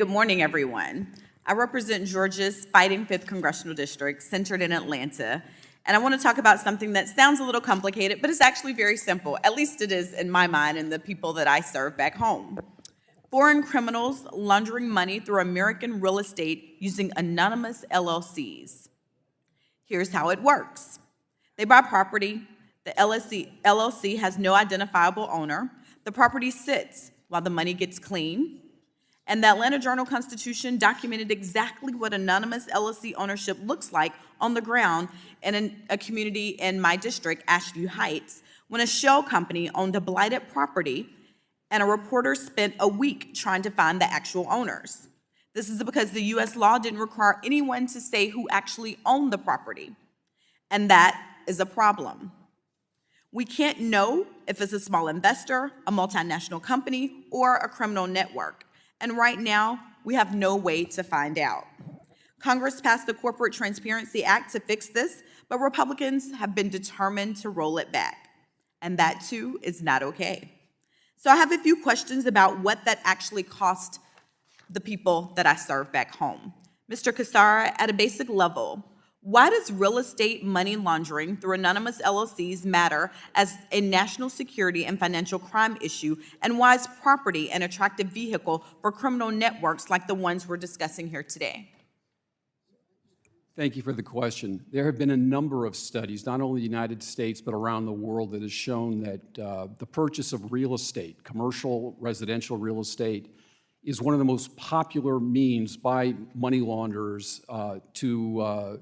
good morning, everyone. I represent Georgia's Fighting 5th Congressional District, centered in Atlanta, and I want to talk about something that sounds a little complicated, but it's actually very simple. At least it is in my mind and the people that I serve back home. Foreign criminals laundering money through American real estate using anonymous LLCs. Here's how it works. They buy property. The LLC has no identifiable owner. The property sits while the money gets clean. And the Atlanta Journal-Constitution documented exactly what anonymous LLC ownership looks like on the ground in a community in my district, Asheview Heights, when a shell company owned a blighted property and a reporter spent a week trying to find the actual owners. This is because the U.S. law didn't require anyone to say who actually owned the property, and that is a problem. We can't know if it's a small investor, a multinational company, or a criminal network. And right now, we have no way to find out. Congress passed the Corporate Transparency Act to fix this, but Republicans have been determined to roll it back. And that, too, is not okay. So I have a few questions about what that actually cost the people that I serve back home. Mr. Cassara, at a basic level, why does real estate money laundering through anonymous LLCs matter as a national security and financial crime issue, and why is property an attractive vehicle for criminal networks like the ones we're discussing here today? Thank you for the question. There have been a number of studies, not only in the United States, but around the world, that has shown that the purchase of real estate, commercial, residential real estate, is one of the most popular means by money launderers to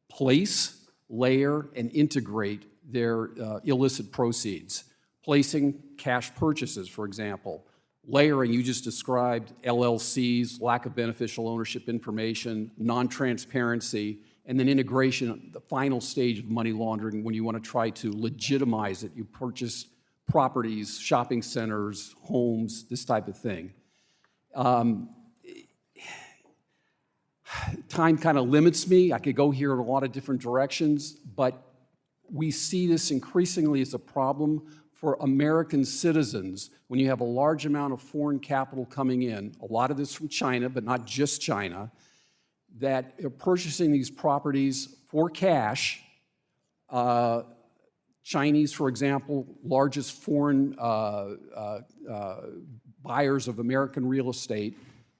place, layer, and integrate their illicit proceeds. Placing cash purchases, for example. Layering, you just described LLCs, lack of beneficial ownership information, non-transparency, and then integration, the final stage of money laundering when you want to try to legitimize it. You purchase properties, shopping centers, homes, this type of thing. Time kind of limits me. I could go here in a lot of different directions, but we see this increasingly as a problem for American citizens when you have a large amount of foreign capital coming in, a lot of this from China, but not just China, that are purchasing these properties for cash. Chinese, for example, largest foreign buyers of American real estate.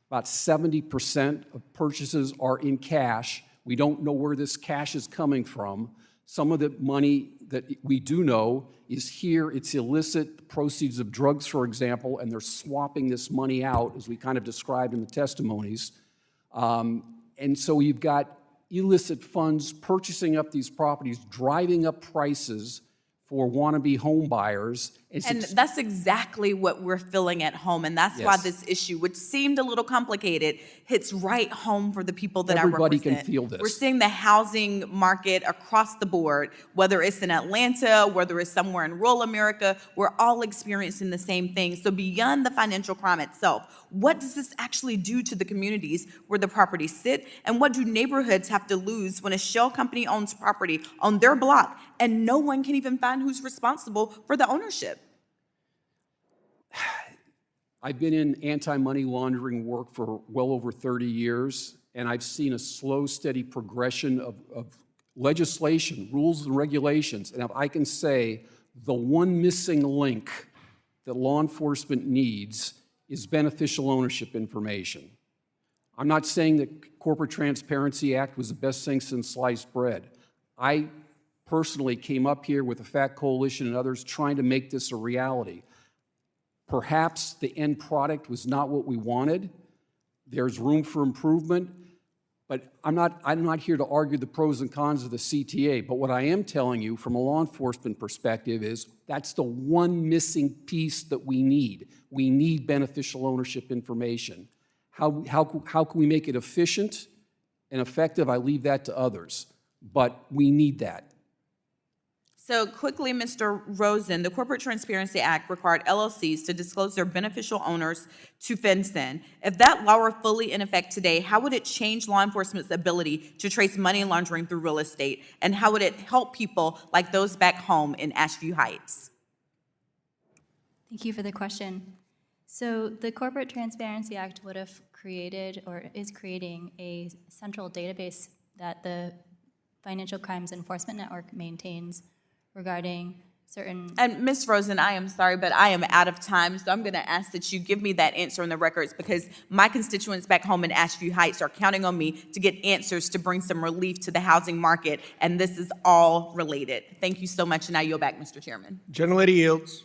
About 70% of purchases are in cash. We don't know where this cash is coming from. Some of the money that we do know is here. It's illicit proceeds of drugs, for example, and they're swapping this money out, as we kind of described in the testimonies. And so you've got illicit funds purchasing up these properties, driving up prices for wannabe home buyers. And that's exactly what we're feeling at home, and that's why this issue, which seemed a little complicated, hits right home for the people that Everybody I represent. can feel this. We're seeing the housing market across the board, whether it's in Atlanta, whether it's somewhere in rural America, we're all experiencing the same thing. So beyond the financial crime itself, what does this actually do to the communities where the properties sit, and what do neighborhoods have to lose when a shell company owns property on their block and no one can even find who's responsible for the ownership? I've been in anti-money laundering work for well over 30 years, and I've seen a slow, steady progression of legislation, rules and regulations. And if I can say the one missing link that law enforcement needs is beneficial ownership information. I'm not saying that Corporate Transparency Act was the best thing since sliced bread. I personally came up here with the FACT Coalition and others trying to make this a reality. Perhaps the end product was not what we wanted. There's room for improvement, but I'm not here to argue the pros and cons of the CTA, but what I am telling you from a law enforcement perspective is that's the one missing piece that we need. We need beneficial ownership information. How can we make it efficient and effective? I leave that to others, but we need that. So quickly, Mr. Rosen, the Corporate Transparency Act required LLCs to disclose their beneficial owners to FinCEN. If that law were fully in effect today, how would it change law enforcement's ability to trace money laundering through real estate? And how would it help people like those back home in Asheview Heights? Thank you for the question. So the Corporate Transparency Act would have created or is creating a central database that the Financial Crimes Enforcement Network maintains regarding certain. And Ms. Rosen, I am sorry, but I am out of time, so I'm going to ask that you give me that answer in the records because my constituents back home in Ashview Heights are counting on me to get answers to bring some relief to the housing market, and this is all related. Thank you so much, and I yield back, Mr. Chairman. Gentlelady yields.